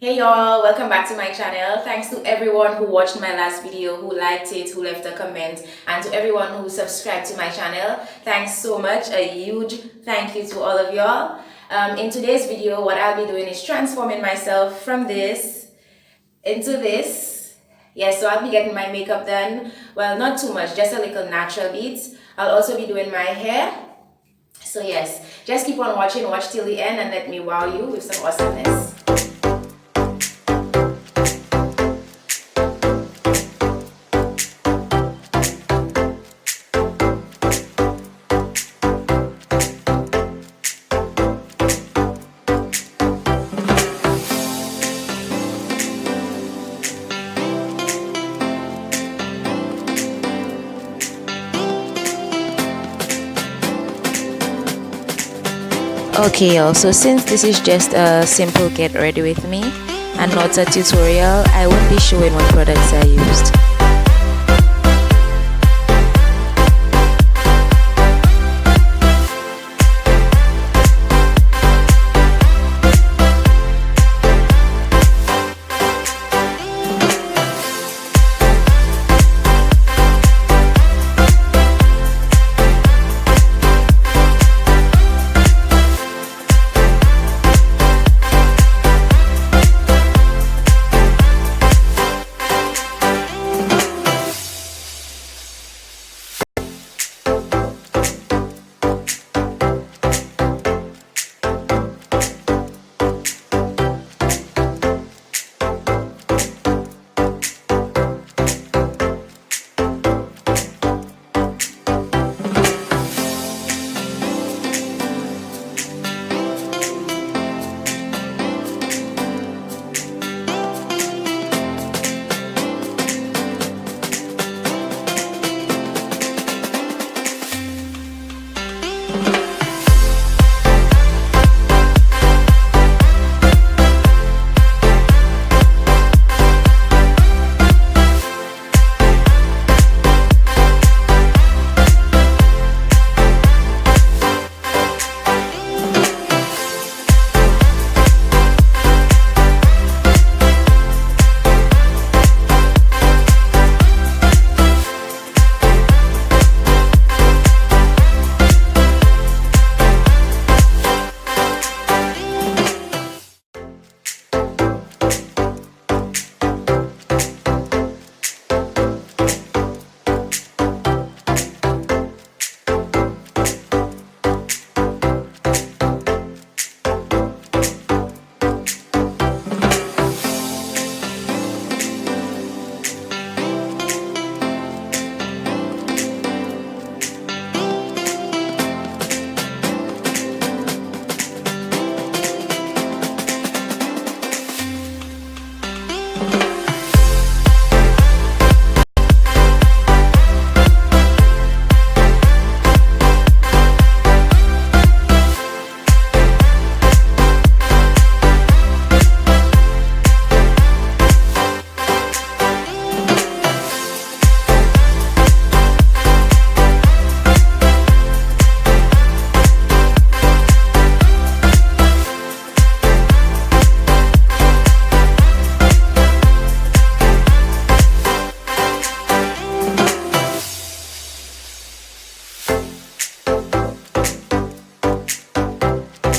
Hey y'all, welcome back to my channel. Thanks to everyone who watched my last video, who liked it, who left a comment, and to everyone who subscribed to my channel. Thanks so much. A huge thank you to all of y'all. In today's video, what I'll be doing is transforming myself from this into this. Yes, so I'll be getting my makeup done. Well, not too much, just a little natural beats. I'll also be doing my hair. So yes, just keep on watching, watch till the end, and let me wow you with some awesomeness. Okay y'all, so since this is just a simple get ready with me and not a tutorial, I won't be showing what products I used.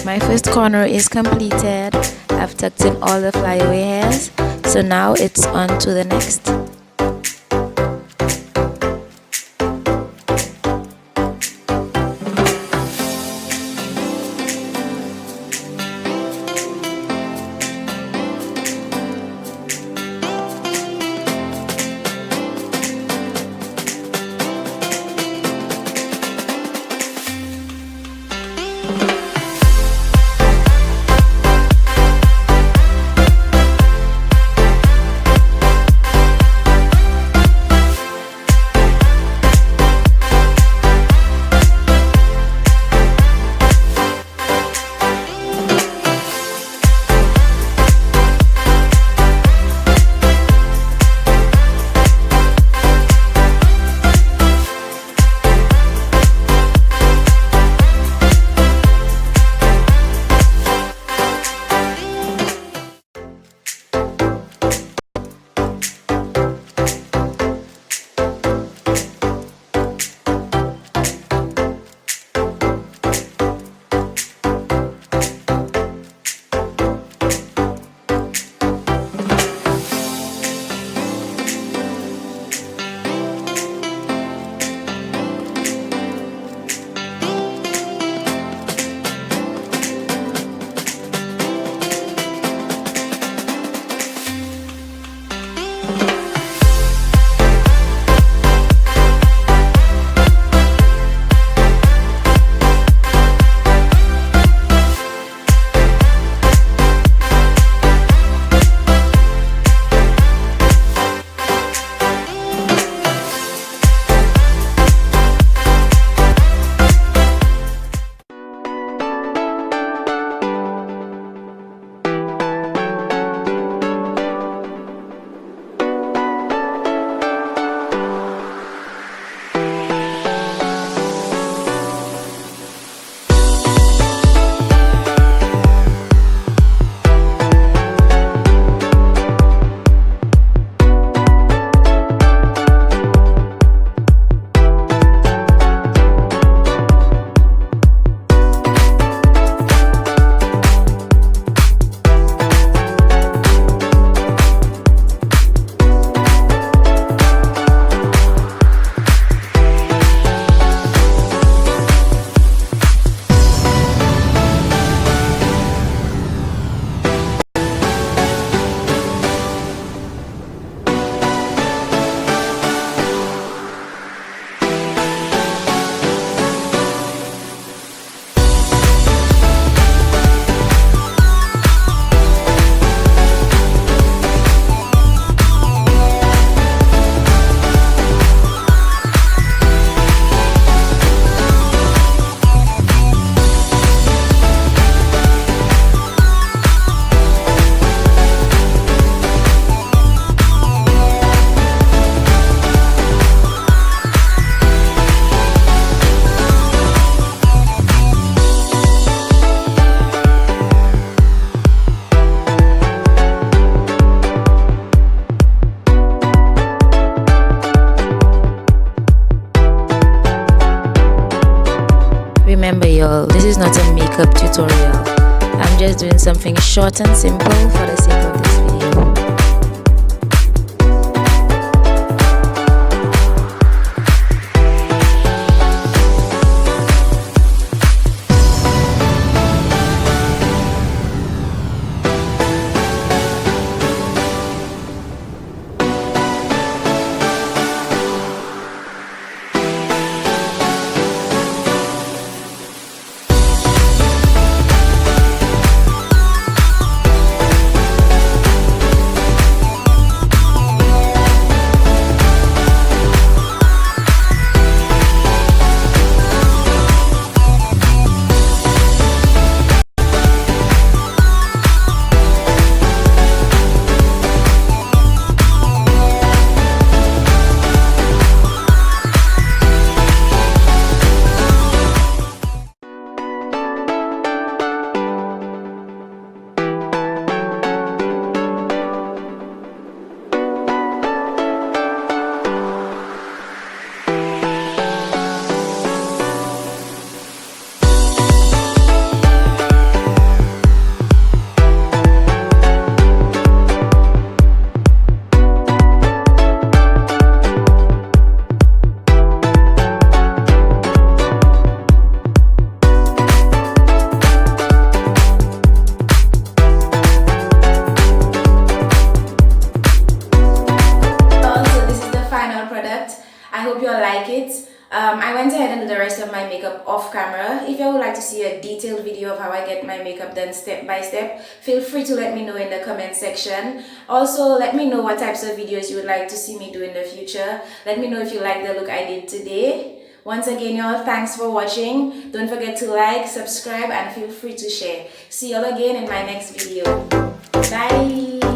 My first corner is completed. I've tucked in all the flyaway hairs, so now it's on to the next. Remember y'all, this is not a makeup tutorial. I'm just doing something short and simple for the sake of this video. I hope you all like it. I went ahead and did the rest of my makeup off camera. If you would like to see a detailed video of how I get my makeup done step by step, feel free to let me know in the comment section. Also, let me know what types of videos you would like to see me do in the future. Let me know if you like the look I did today. Once again, y'all, thanks for watching. Don't forget to like, subscribe, and feel free to share. See y'all again in my next video. Bye!